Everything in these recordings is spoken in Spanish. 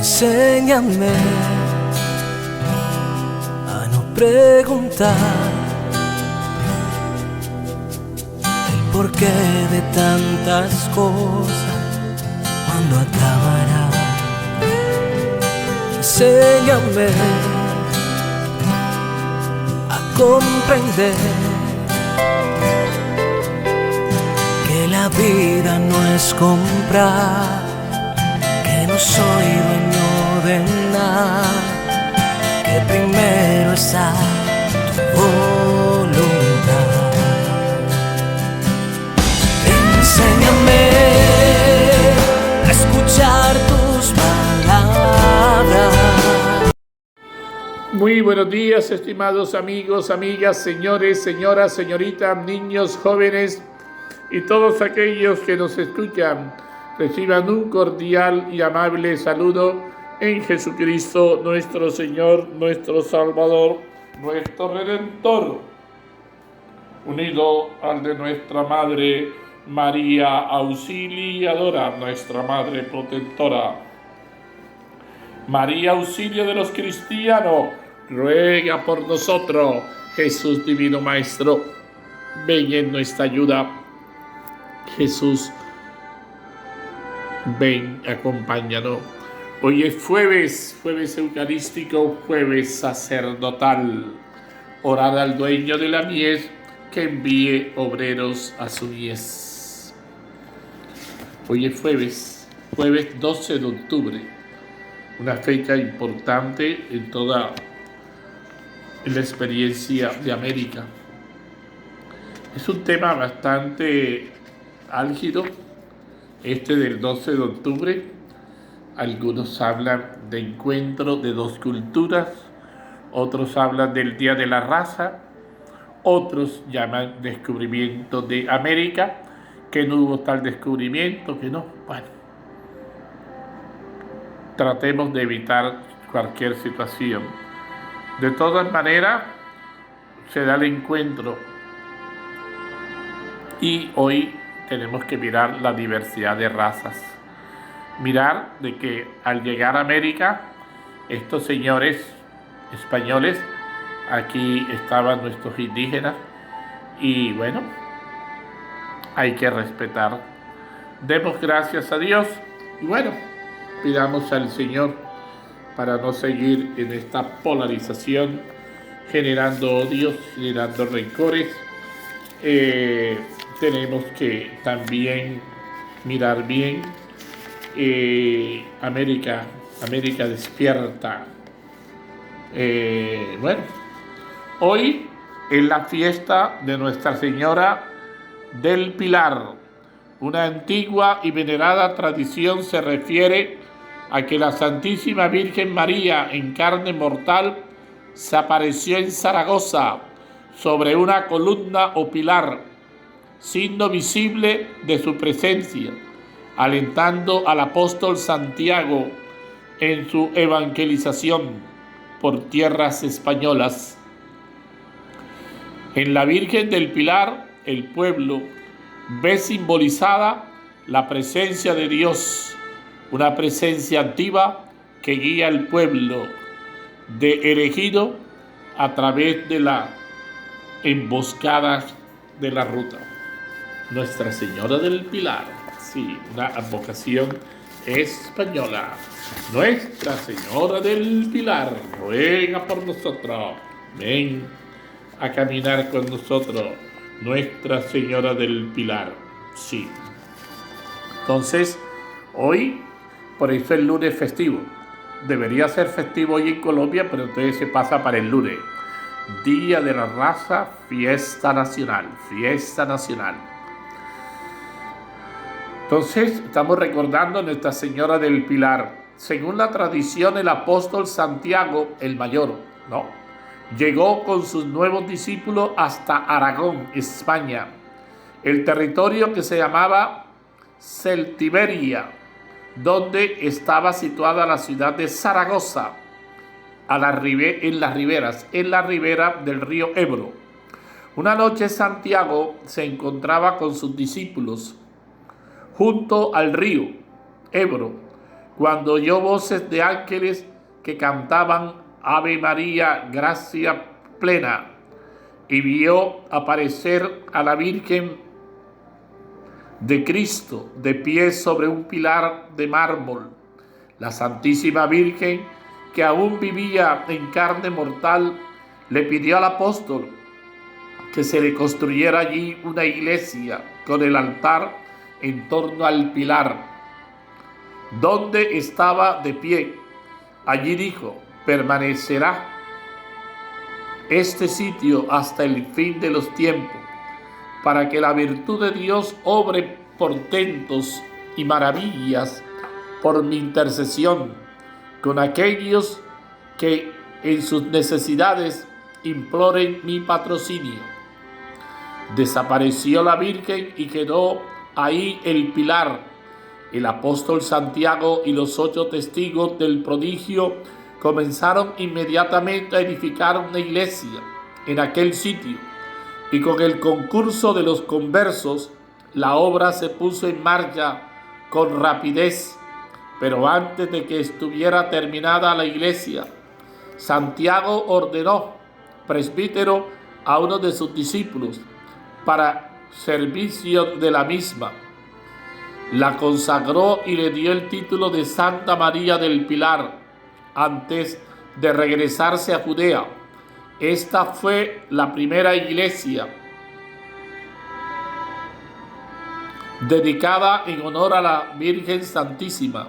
Enséñame a no preguntar el porqué de tantas cosas, cuándo acabará. Enséñame a comprender que la vida no es comprar, que no soy dueño de nada, que primero está tu voluntad. Enséñame a escuchar tus palabras. Muy buenos días, estimados amigos, amigas, señores, señoras, señoritas, niños, jóvenes y todos aquellos que nos escuchan. Reciban un cordial y amable saludo en Jesucristo, nuestro Señor, nuestro Salvador, nuestro Redentor, unido al de nuestra Madre María Auxiliadora, nuestra Madre Protectora. María, auxilio de los cristianos, ruega por nosotros. Jesús, divino Maestro, ven en nuestra ayuda. Jesús, ven, acompáñanos. Hoy es jueves eucarístico, jueves sacerdotal. Orad al dueño de la mies que envíe obreros a su mies. Hoy es jueves 12 de octubre, una fecha importante en toda la experiencia de América. Es un tema bastante álgido, este del 12 de octubre. Algunos hablan de encuentro de dos culturas, otros hablan del Día de la Raza, otros llaman descubrimiento de América, que no hubo tal descubrimiento, que no. Bueno, tratemos de evitar cualquier situación. De todas maneras, se da el encuentro y hoy tenemos que mirar la diversidad de razas. Mirar de que al llegar a América, estos señores españoles, aquí estaban nuestros indígenas, y bueno, hay que respetar. Demos gracias a Dios y bueno, pidamos al Señor para no seguir en esta polarización, generando odios, generando rencores. Tenemos que también mirar bien. América despierta. Bueno, hoy es la fiesta de Nuestra Señora del Pilar. Una antigua y venerada tradición se refiere a que la Santísima Virgen María en carne mortal se apareció en Zaragoza sobre una columna o pilar, signo visible de su presencia, alentando al apóstol Santiago en su evangelización por tierras españolas. En la Virgen del Pilar, el pueblo ve simbolizada la presencia de Dios, una presencia activa que guía al pueblo de elegido a través de la emboscada de la ruta. Nuestra Señora del Pilar, sí, una advocación española. Nuestra Señora del Pilar, ruega por nosotros. Ven a caminar con nosotros. Nuestra Señora del Pilar, sí. Entonces, hoy, por eso el lunes festivo. Debería ser festivo hoy en Colombia, pero entonces se pasa para el lunes. Día de la Raza, fiesta nacional, fiesta nacional. Entonces, estamos recordando a Nuestra Señora del Pilar. Según la tradición, el apóstol Santiago, el mayor, llegó con sus nuevos discípulos hasta Aragón, España, el territorio que se llamaba Celtiberia, donde estaba situada la ciudad de Zaragoza, en la ribera del río Ebro. Una noche Santiago se encontraba con sus discípulos junto al río Ebro, cuando oyó voces de ángeles que cantaban Ave María, gracia plena, y vio aparecer a la Virgen de Cristo de pie sobre un pilar de mármol. La Santísima Virgen, que aún vivía en carne mortal, le pidió al apóstol que se le construyera allí una iglesia con el altar en torno al pilar donde estaba de pie. Allí dijo: permanecerá este sitio hasta el fin de los tiempos, para que la virtud de Dios obre portentos y maravillas por mi intercesión con aquellos que en sus necesidades imploren mi patrocinio. Desapareció la Virgen y quedó ahí el pilar. El apóstol Santiago y los 8 testigos del prodigio comenzaron inmediatamente a edificar una iglesia en aquel sitio, y con el concurso de los conversos, la obra se puso en marcha con rapidez. Pero antes de que estuviera terminada la iglesia, Santiago ordenó presbítero a uno de sus discípulos para servicio de la misma. La consagró y le dio el título de Santa María del Pilar antes de regresarse a Judea. Esta fue la primera iglesia dedicada en honor a la Virgen Santísima.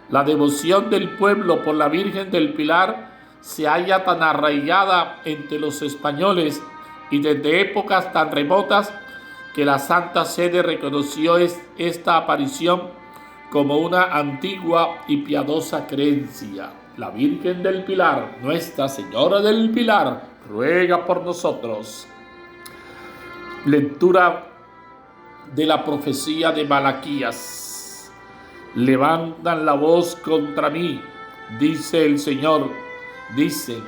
La devoción del pueblo por la Virgen del Pilar se halla tan arraigada entre los españoles y desde épocas tan remotas que la Santa Sede reconoció esta aparición como una antigua y piadosa creencia. La Virgen del Pilar, Nuestra Señora del Pilar, ruega por nosotros. Lectura de la profecía de Malaquías. Levantan la voz contra mí, dice el Señor. Dicen: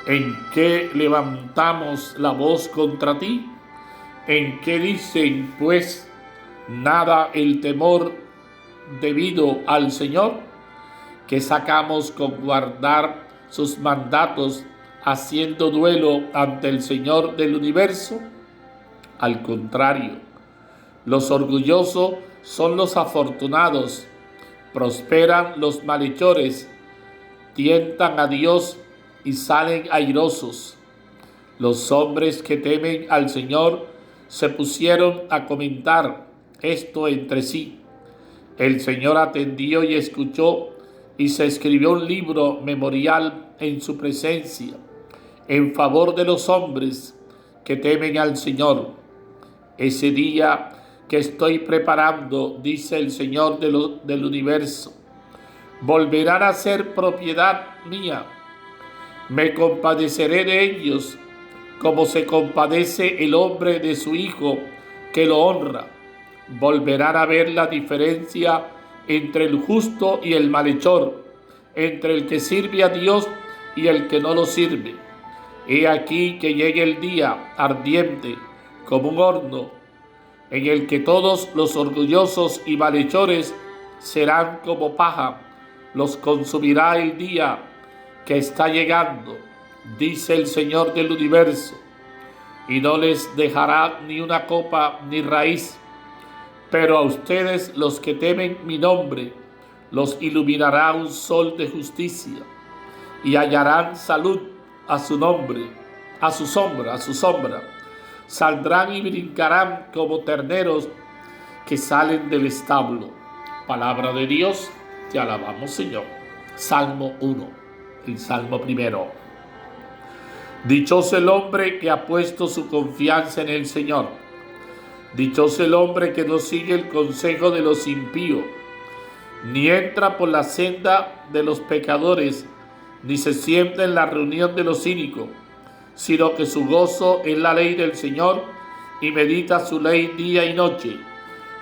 ¿en qué levantamos la voz contra ti? ¿En qué dicen, pues, nada el temor debido al Señor? ¿Qué sacamos con guardar sus mandatos, haciendo duelo ante el Señor del universo? Al contrario, los orgullosos son los afortunados, prosperan los malhechores, tientan a Dios y salen airosos. Los hombres que temen al Señor se pusieron a comentar esto entre sí. El Señor atendió y escuchó, y se escribió un libro memorial en su presencia, en favor de los hombres que temen al Señor. Ese día que estoy preparando, dice el Señor del universo, volverán a ser propiedad mía. Me compadeceré de ellos, como se compadece el hombre de su hijo que lo honra. Volverán a ver la diferencia entre el justo y el malhechor, entre el que sirve a Dios y el que no lo sirve. He aquí que llegue el día ardiente como un horno, en el que todos los orgullosos y malhechores serán como paja. Los consumirá el día que está llegando, dice el Señor del universo, y no les dejará ni una copa ni raíz. Pero a ustedes, los que temen mi nombre, los iluminará un sol de justicia, y hallarán salud a su nombre, a su sombra. Saldrán y brincarán como terneros que salen del establo. Palabra de Dios, te alabamos, Señor. Salmo 1, el Salmo primero. Dichoso el hombre que ha puesto su confianza en el Señor. Dichoso el hombre que no sigue el consejo de los impíos, ni entra por la senda de los pecadores, ni se sienta en la reunión de los cínicos, sino que su gozo es la ley del Señor, y medita su ley día y noche.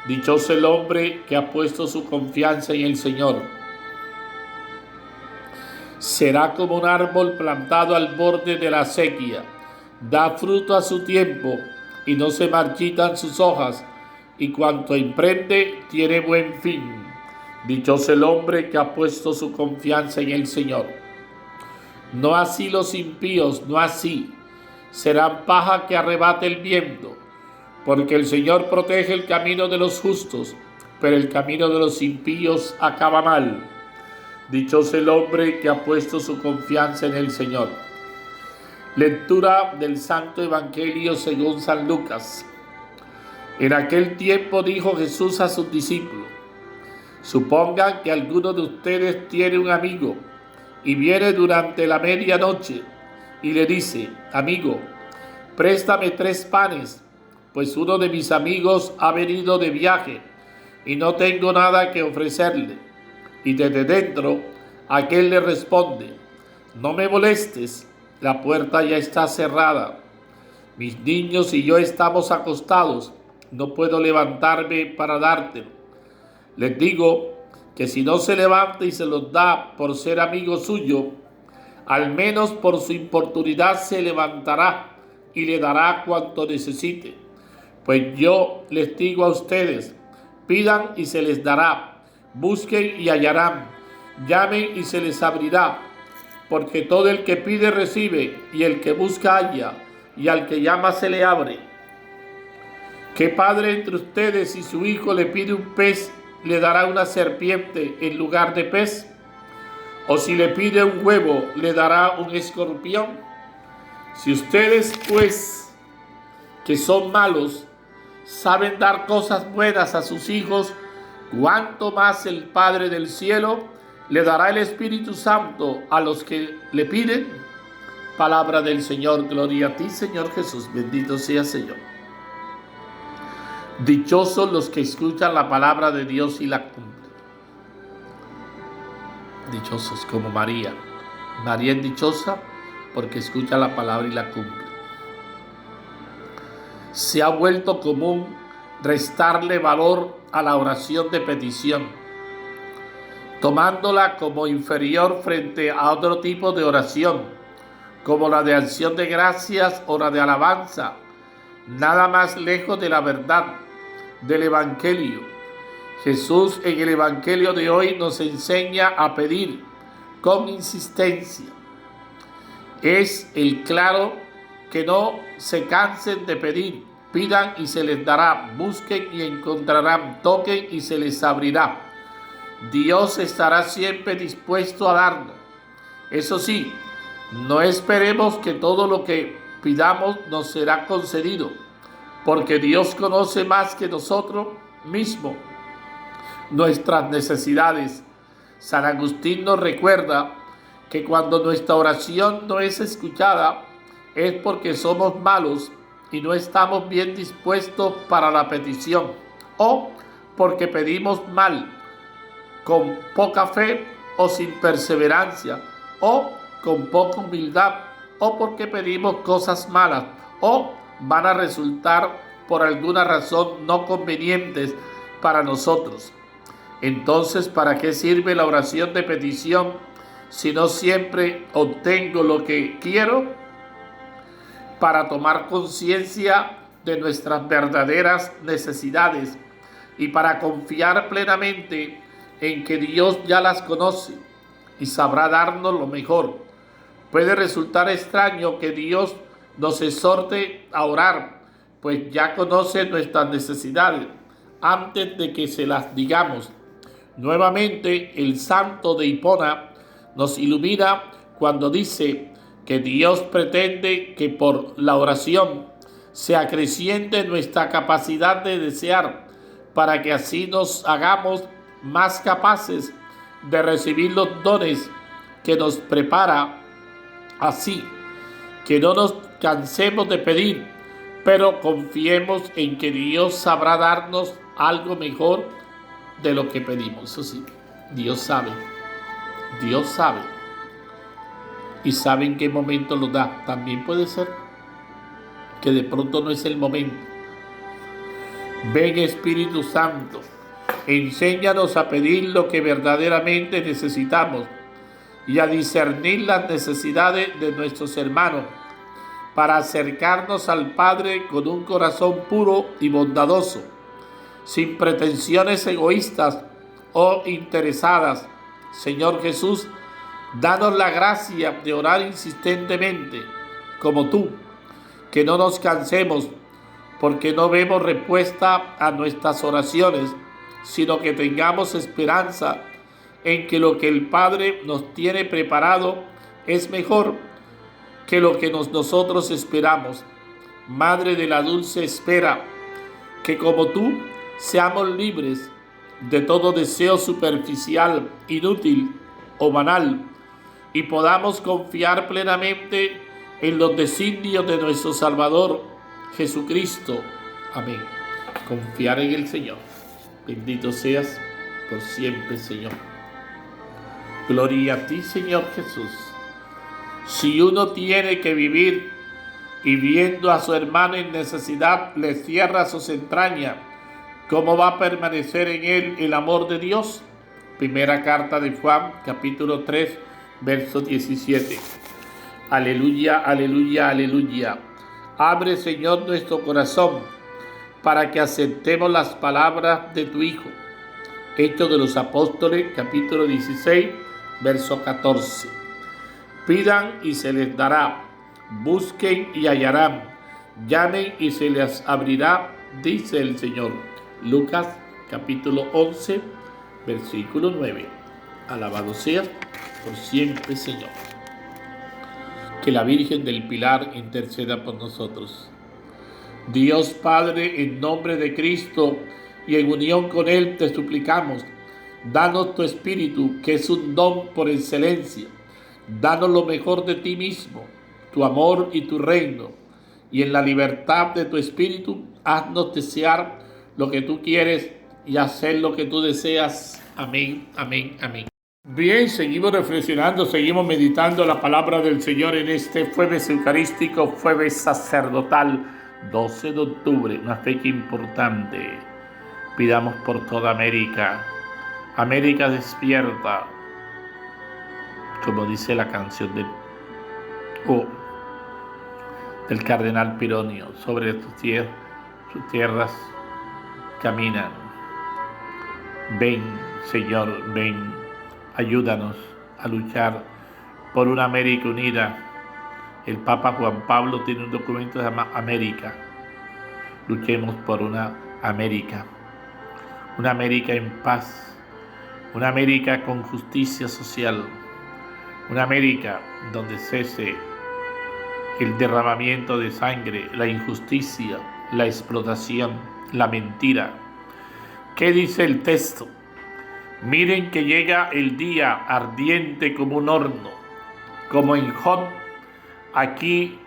Dichoso el hombre que ha puesto su confianza en el Señor. Será como un árbol plantado al borde de la acequia, da fruto a su tiempo, y no se marchitan sus hojas, y cuanto emprende tiene buen fin. Dichoso el hombre que ha puesto su confianza en el Señor. No así los impíos, no así. Serán paja que arrebate el viento, porque el Señor protege el camino de los justos, pero el camino de los impíos acaba mal. Dichoso el hombre que ha puesto su confianza en el Señor. Lectura del Santo Evangelio según San Lucas. En aquel tiempo dijo Jesús a sus discípulos: supongan que alguno de ustedes tiene un amigo y viene durante la medianoche y le dice: amigo, préstame 3 panes, pues uno de mis amigos ha venido de viaje y no tengo nada que ofrecerle. Y desde dentro aquel le responde: no me molestes, la puerta ya está cerrada. Mis niños y yo estamos acostados, no puedo levantarme para dártelo. Les digo que si no se levanta y se los da por ser amigo suyo, al menos por su importunidad se levantará y le dará cuanto necesite. Pues yo les digo a ustedes: pidan y se les dará, busquen y hallarán, llamen y se les abrirá. Porque todo el que pide recibe, y el que busca halla, y al que llama se le abre. ¿Qué padre entre ustedes, si su hijo le pide un pez, le dará una serpiente en lugar de pez? ¿O si le pide un huevo, le dará un escorpión? Si ustedes, pues, que son malos, saben dar cosas buenas a sus hijos, ¿cuánto más el Padre del cielo le dará el Espíritu Santo a los que le piden? Palabra del Señor. Gloria a ti, Señor Jesús. Bendito sea, Señor. Dichosos los que escuchan la palabra de Dios y la cumplen. Dichosos como María. María es dichosa porque escucha la palabra y la cumple. Se ha vuelto común restarle valor a la oración de petición, tomándola como inferior frente a otro tipo de oración, como la de acción de gracias o la de alabanza, nada más lejos de la verdad del Evangelio. Jesús en el Evangelio de hoy nos enseña a pedir con insistencia. Es el claro que no se cansen de pedir, pidan y se les dará, busquen y encontrarán, toquen y se les abrirá. Dios estará siempre dispuesto a darnos. Eso sí, no esperemos que todo lo que pidamos nos será concedido, porque Dios conoce más que nosotros mismos nuestras necesidades. San Agustín nos recuerda que cuando nuestra oración no es escuchada, es porque somos malos y no estamos bien dispuestos para la petición, o porque pedimos mal, con poca fe o sin perseverancia, o con poca humildad, o porque pedimos cosas malas, o van a resultar por alguna razón no convenientes para nosotros. Entonces, ¿para qué sirve la oración de petición si no siempre obtengo lo que quiero? Para tomar conciencia de nuestras verdaderas necesidades y para confiar plenamente en que Dios ya las conoce y sabrá darnos lo mejor. Puede resultar extraño que Dios nos exhorte a orar, pues ya conoce nuestras necesidades antes de que se las digamos. Nuevamente, el santo de Hipona nos ilumina cuando dice que Dios pretende que por la oración se acreciente nuestra capacidad de desear, para que así nos hagamos más capaces de recibir los dones que nos prepara. Así que no nos cansemos de pedir, pero confiemos en que Dios sabrá darnos algo mejor de lo que pedimos. Eso sí, Dios sabe y sabe en qué momento lo da. También puede ser que de pronto no es el momento. Ven, Espíritu Santo, enséñanos a pedir lo que verdaderamente necesitamos y a discernir las necesidades de nuestros hermanos, para acercarnos al Padre con un corazón puro y bondadoso, sin pretensiones egoístas o interesadas. Señor Jesús, danos la gracia de orar insistentemente, como tú, que no nos cansemos, porque no vemos respuesta a nuestras oraciones, sino que tengamos esperanza en que lo que el Padre nos tiene preparado es mejor que lo que nosotros esperamos. Madre de la dulce espera, que como tú seamos libres de todo deseo superficial, inútil o banal, y podamos confiar plenamente en los designios de nuestro Salvador Jesucristo. Amén. Confiar en el Señor. Bendito seas por siempre, Señor. Gloria a ti, Señor Jesús. Si uno tiene que vivir y viendo a su hermano en necesidad le cierra sus entrañas, ¿cómo va a permanecer en él el amor de Dios? Primera carta de Juan, capítulo 3, verso 17. Aleluya, aleluya, aleluya. Abre, Señor, nuestro corazón para que aceptemos las palabras de tu Hijo. Hechos de los Apóstoles, capítulo 16, verso 14. Pidan y se les dará. Busquen y hallarán. Llamen y se les abrirá, dice el Señor. Lucas, capítulo 11, versículo 9. Alabado seas por siempre, Señor. Que la Virgen del Pilar interceda por nosotros. Dios Padre, en nombre de Cristo y en unión con Él te suplicamos, danos tu Espíritu, que es un don por excelencia. Danos lo mejor de ti mismo, tu amor y tu reino, y en la libertad de tu Espíritu, haznos desear lo que tú quieres y hacer lo que tú deseas. Amén, amén, amén. Bien, seguimos reflexionando, seguimos meditando la palabra del Señor en este jueves eucarístico, jueves sacerdotal, 12 de octubre, una fecha importante. Pidamos por toda América. América despierta, como dice la canción del cardenal Pironio, sobre sus tierras caminan. Ven, Señor, ven, ayúdanos a luchar por una América unida. El Papa Juan Pablo tiene un documento que se llama América. Luchemos por una América en paz, una América con justicia social, una América donde cese el derramamiento de sangre, la injusticia, la explotación, la mentira. ¿Qué dice el texto? Miren que llega el día ardiente como un horno, como en Job. Aquí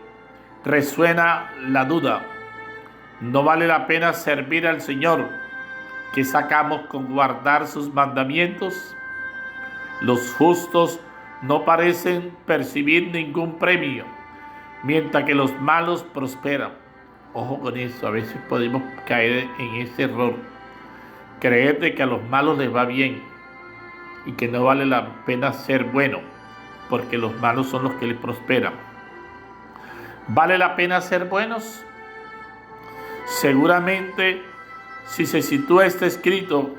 resuena la duda. No vale la pena servir al Señor. ¿Qué sacamos con guardar sus mandamientos? Los justos no parecen percibir ningún premio, mientras que los malos prosperan. Ojo con eso, a veces podemos caer en ese error. Creer de que a los malos les va bien y que no vale la pena ser bueno, porque los malos son los que les prosperan. ¿Vale la pena ser buenos? Seguramente, si se sitúa este escrito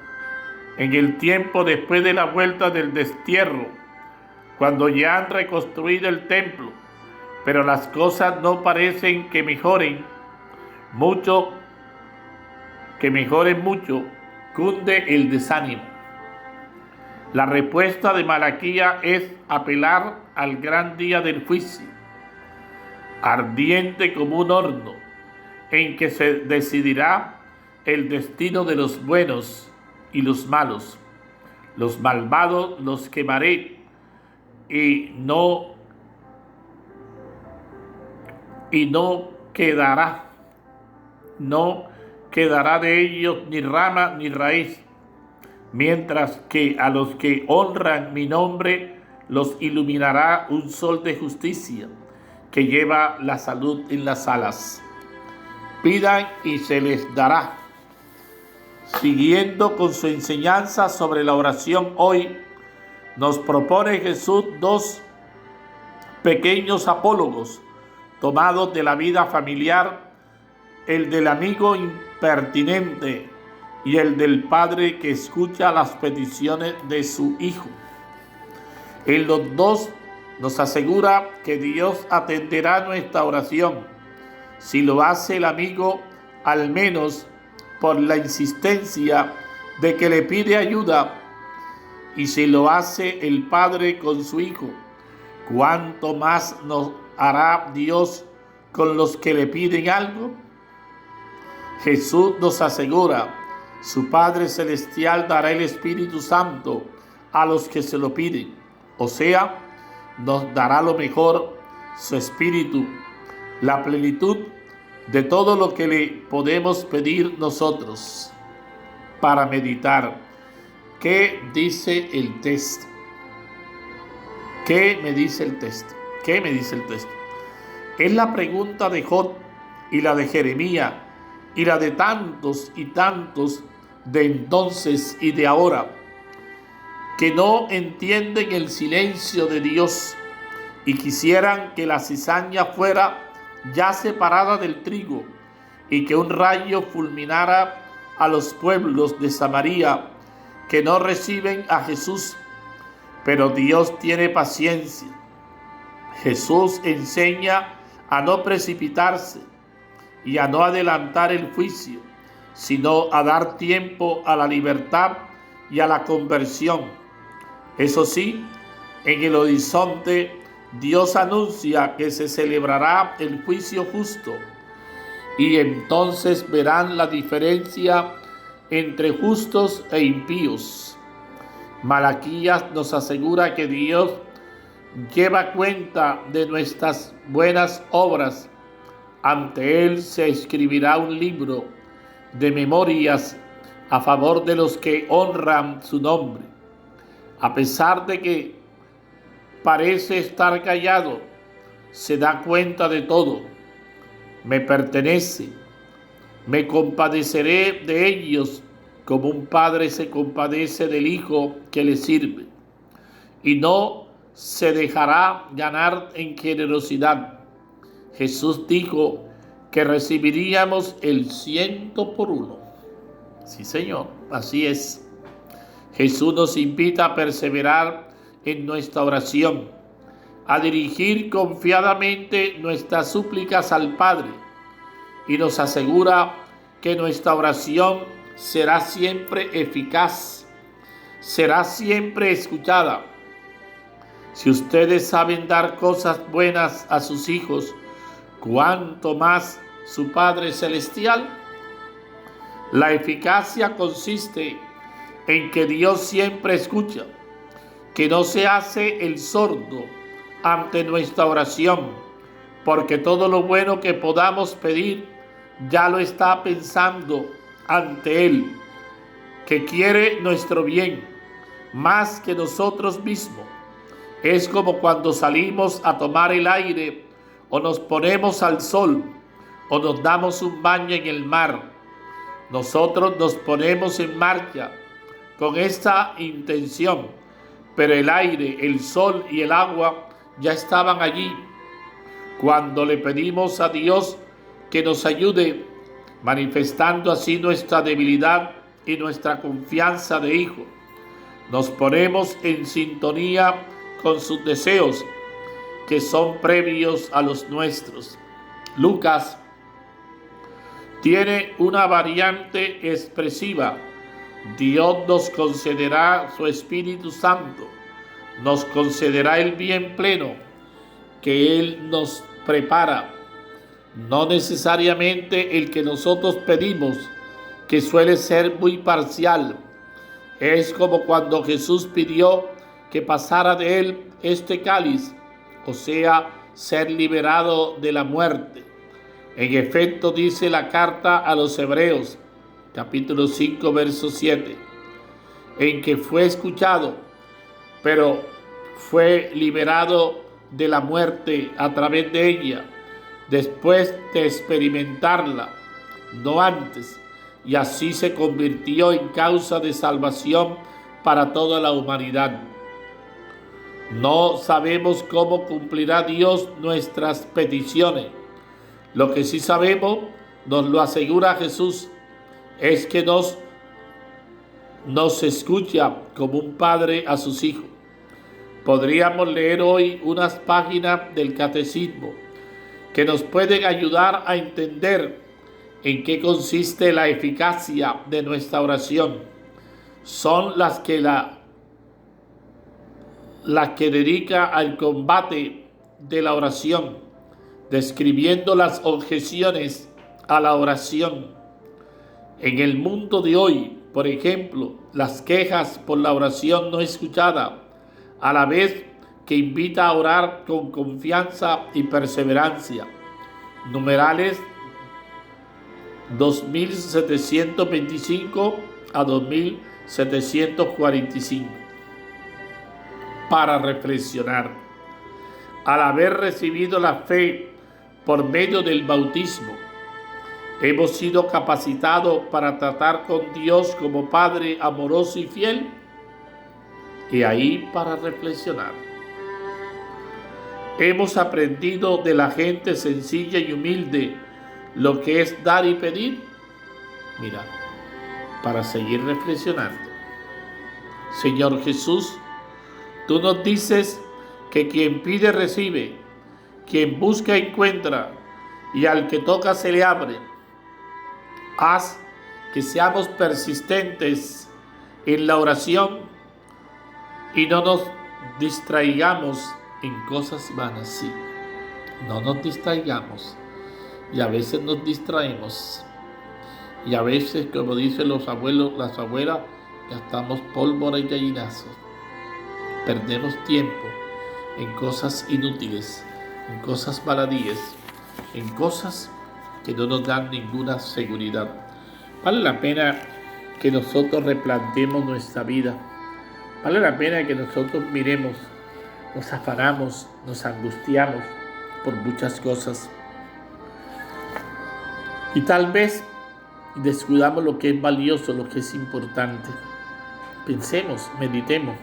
en el tiempo después de la vuelta del destierro, cuando ya han reconstruido el templo, pero las cosas no parecen que mejoren mucho, cunde el desánimo. La respuesta de Malaquía es apelar al gran día del juicio, ardiente como un horno, en que se decidirá el destino de los buenos y los malos. Los malvados los quemaré y no quedará de ellos ni rama ni raíz, mientras que a los que honran mi nombre los iluminará un sol de justicia que lleva la salud en las alas. Pidan y se les dará. Siguiendo con su enseñanza sobre la oración hoy, nos propone Jesús dos pequeños apólogos tomados de la vida familiar, el del amigo impertinente y el del Padre que escucha las peticiones de su Hijo. En los dos nos asegura que Dios atenderá nuestra oración, si lo hace el amigo, al menos por la insistencia de que le pide ayuda, y si lo hace el Padre con su Hijo, ¿cuánto más nos hará Dios con los que le piden algo? Jesús nos asegura, su Padre Celestial dará el Espíritu Santo a los que se lo piden, o sea, nos dará lo mejor, su Espíritu, la plenitud de todo lo que le podemos pedir nosotros. Para meditar, ¿qué dice el texto? ¿Qué me dice el texto? ¿Qué me dice el texto? Es la pregunta de Job y la de Jeremías y la de tantos y tantos de entonces y de ahora, que no entienden el silencio de Dios y quisieran que la cizaña fuera ya separada del trigo y que un rayo fulminara a los pueblos de Samaria que no reciben a Jesús. Pero Dios tiene paciencia. Jesús enseña a no precipitarse y a no adelantar el juicio, sino a dar tiempo a la libertad y a la conversión. Eso sí, en el horizonte Dios anuncia que se celebrará el juicio justo, y entonces verán la diferencia entre justos e impíos. Malaquías nos asegura que Dios lleva cuenta de nuestras buenas obras. Ante Él se escribirá un libro de memorias a favor de los que honran su nombre. A pesar de que parece estar callado, se da cuenta de todo. Me pertenece, me compadeceré de ellos como un padre se compadece del hijo que le sirve, y no se dejará ganar en generosidad. Jesús dijo que recibiríamos el 100 por 1. Sí, Señor, así es. Jesús nos invita a perseverar en nuestra oración, a dirigir confiadamente nuestras súplicas al Padre, y nos asegura que nuestra oración será siempre eficaz, será siempre escuchada. Si ustedes saben dar cosas buenas a sus hijos, ¿cuánto más su Padre Celestial? La eficacia consiste en que Dios siempre escucha, que no se hace el sordo ante nuestra oración, porque todo lo bueno que podamos pedir ya lo está pensando ante Él, que quiere nuestro bien más que nosotros mismos. Es como cuando salimos a tomar el aire, o nos ponemos al sol, o nos damos un baño en el mar. Nosotros nos ponemos en marcha con esta intención, pero el aire, el sol y el agua ya estaban allí cuando le pedimos a Dios que nos ayude, manifestando así nuestra debilidad y nuestra confianza de hijo. Nos ponemos en sintonía con sus deseos, que son previos a los nuestros. Lucas tiene una variante expresiva. Dios nos concederá su Espíritu Santo, nos concederá el bien pleno que Él nos prepara, no necesariamente el que nosotros pedimos, que suele ser muy parcial. Es como cuando Jesús pidió que pasara de Él este cáliz, o sea, ser liberado de la muerte. En efecto, dice la carta a los Hebreos, capítulo 5, verso 7, en que fue escuchado, pero fue liberado de la muerte a través de ella, después de experimentarla, no antes, y así se convirtió en causa de salvación para toda la humanidad. No sabemos cómo cumplirá Dios nuestras peticiones. Lo que sí sabemos, nos lo asegura Jesús, es que nos nos escucha como un padre a sus hijos. Podríamos leer hoy unas páginas del catecismo que nos pueden ayudar a entender en qué consiste la eficacia de nuestra oración. Son las que dedica al combate de la oración, describiendo las objeciones a la oración. En el mundo de hoy, por ejemplo, las quejas por la oración no escuchada, a la vez que invita a orar con confianza y perseverancia. Numerales 2725 a 2745. Para reflexionar. Al haber recibido la fe por medio del bautismo, hemos sido capacitados para tratar con Dios como Padre amoroso y fiel. Y ahí para reflexionar. Hemos aprendido de la gente sencilla y humilde lo que es dar y pedir. Mira, para seguir reflexionando. Señor Jesús, tú nos dices que quien pide recibe, quien busca encuentra, y al que toca se le abre. Haz que seamos persistentes en la oración y no nos distraigamos en cosas vanas. Sí, no nos distraigamos. Y a veces nos distraemos. Y a veces, como dicen los abuelos, las abuelas, gastamos pólvora y gallinazos. Perdemos tiempo en cosas inútiles, en cosas baladíes, en cosas que no nos dan ninguna seguridad. Vale la pena que nosotros replanteemos nuestra vida. Vale la pena que nosotros miremos, nos afanamos, nos angustiamos por muchas cosas. Y tal vez descuidamos lo que es valioso, lo que es importante. Pensemos, meditemos.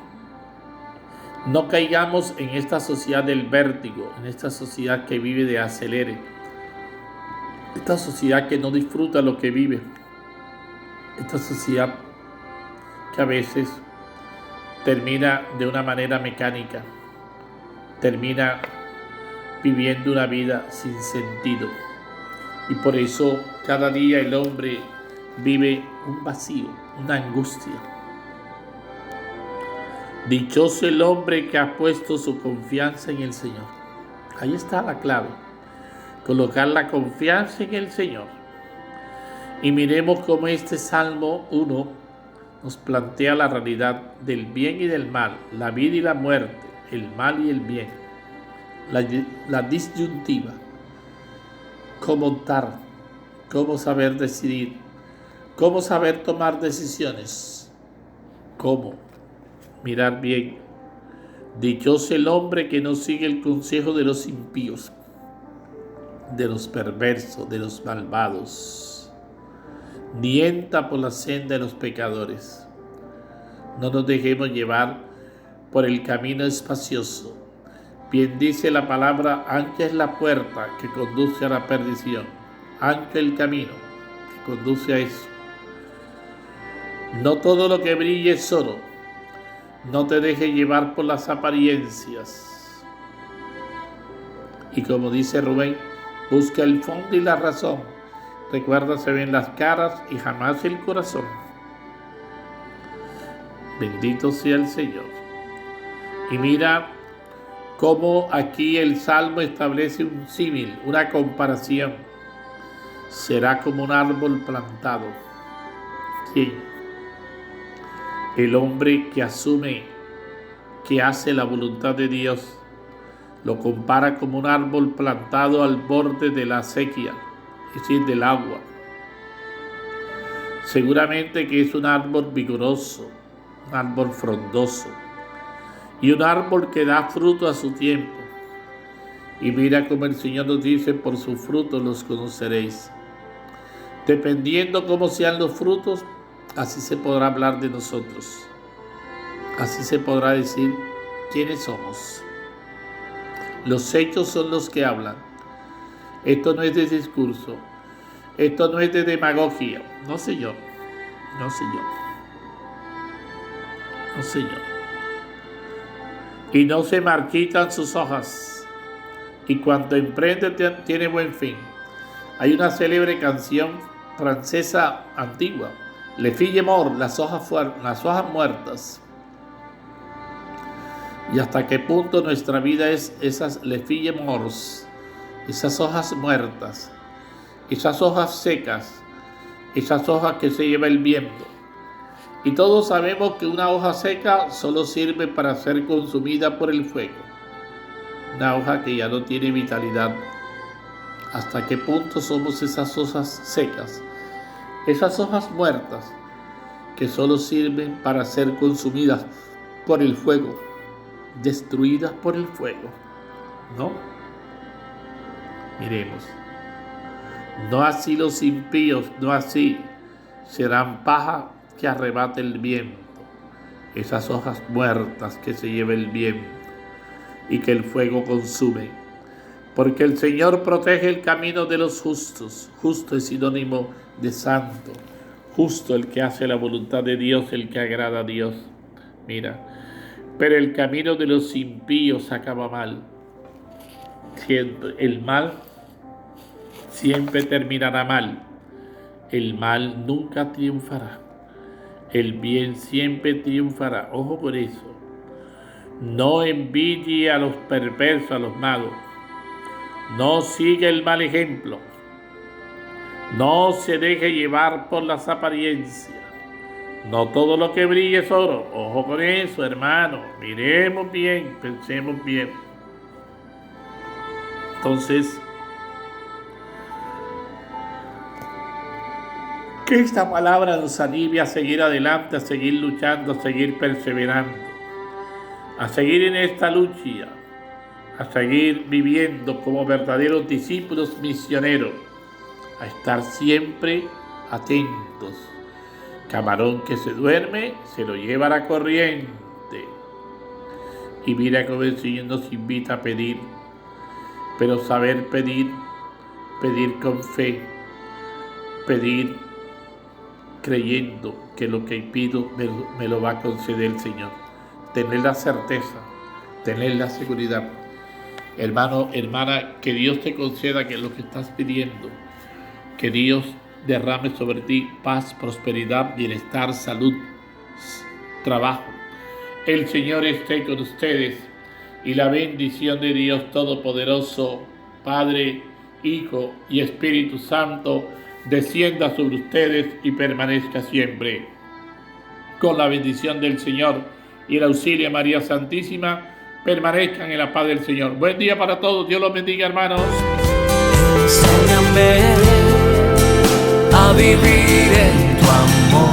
No caigamos en esta sociedad del vértigo, en esta sociedad que vive de acelere. Esta sociedad que no disfruta lo que vive. Esta sociedad que a veces termina de una manera mecánica. Termina viviendo una vida sin sentido. Y por eso cada día el hombre vive un vacío, una angustia. Dichoso el hombre que ha puesto su confianza en el Señor. Ahí está la clave. Colocar la confianza en el Señor. Y miremos cómo este Salmo 1 nos plantea la realidad del bien y del mal, la vida y la muerte, el mal y el bien, la disyuntiva. Cómo optar, cómo saber decidir, cómo saber tomar decisiones, cómo mirar bien. Dichoso el hombre que no sigue el consejo de los impíos, de los perversos, de los malvados, ni entra por la senda de los pecadores. No nos dejemos llevar por el camino espacioso. Bien dice la palabra, ancha es la puerta que conduce a la perdición, ancha el camino que conduce a eso. No todo lo que brille es oro. No te dejes llevar por las apariencias. Y como dice Rubén, busca el fondo y la razón. Recuerda, se ven las caras y jamás el corazón. Bendito sea el Señor. Y mira cómo aquí el Salmo establece un símil, una comparación. Será como un árbol plantado. ¿Quién? El hombre que asume, que hace la voluntad de Dios, lo compara como un árbol plantado al borde de la sequía, es decir, del agua. Seguramente que es un árbol vigoroso, un árbol frondoso, y un árbol que da fruto a su tiempo. Y mira como el Señor nos dice, por sus frutos los conoceréis. Dependiendo cómo sean los frutos, así se podrá hablar de nosotros. Así se podrá decir quiénes somos. Los hechos son los que hablan. Esto no es de discurso. Esto no es de demagogia. No, Señor. No, Señor. Oh, Señor. Y no se marchitan sus hojas, y cuando emprende tiene buen fin. Hay una célebre canción francesa antigua, Les filles mortes, las hojas muertas. Y hasta qué punto nuestra vida es esas les filles mortes, esas hojas muertas, esas hojas secas, esas hojas que se lleva el viento. Y todos sabemos que una hoja seca solo sirve para ser consumida por el fuego. Una hoja que ya no tiene vitalidad. ¿Hasta qué punto somos esas hojas secas? Esas hojas muertas que solo sirven para ser consumidas por el fuego, destruidas por el fuego. ¿No? Miremos. No así los impíos, no así. Serán paja que arrebate el viento, esas hojas muertas que se lleva el viento y que el fuego consume. Porque el Señor protege el camino de los justos. Justo es sinónimo de santo. Justo el que hace la voluntad de Dios, el que agrada a Dios. Mira, pero el camino de los impíos acaba mal. El mal siempre terminará mal. El mal nunca triunfará. El bien siempre triunfará. Ojo por eso. No envidie a los perversos, a los malos. No siga el mal ejemplo. No se deje llevar por las apariencias. No todo lo que brille es oro. Ojo con eso, hermano. Miremos bien, pensemos bien. Entonces, que esta palabra nos anime a seguir adelante, a seguir luchando, a seguir perseverando, a seguir en esta lucha, a seguir viviendo como verdaderos discípulos misioneros, a estar siempre atentos. Camarón que se duerme, se lo lleva a la corriente. Y mira cómo el Señor nos invita a pedir, pero saber pedir, pedir con fe, pedir creyendo que lo que pido me lo va a conceder el Señor. Tener la certeza, tener la seguridad. Hermano, hermana, que Dios te conceda que lo que estás pidiendo, que Dios derrame sobre ti paz, prosperidad, bienestar, salud, trabajo. El Señor esté con ustedes y la bendición de Dios Todopoderoso, Padre, Hijo y Espíritu Santo, descienda sobre ustedes y permanezca siempre. Con la bendición del Señor y el auxilio de María Santísima, permanezcan en la paz del Señor. Buen día para todos. Dios los bendiga, hermanos. Enséñame a vivir en tu amor.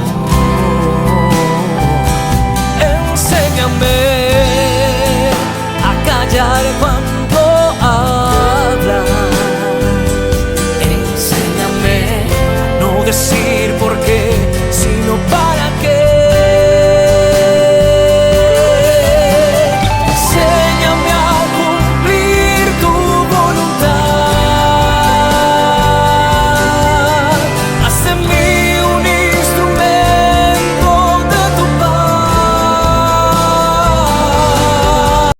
Enséñame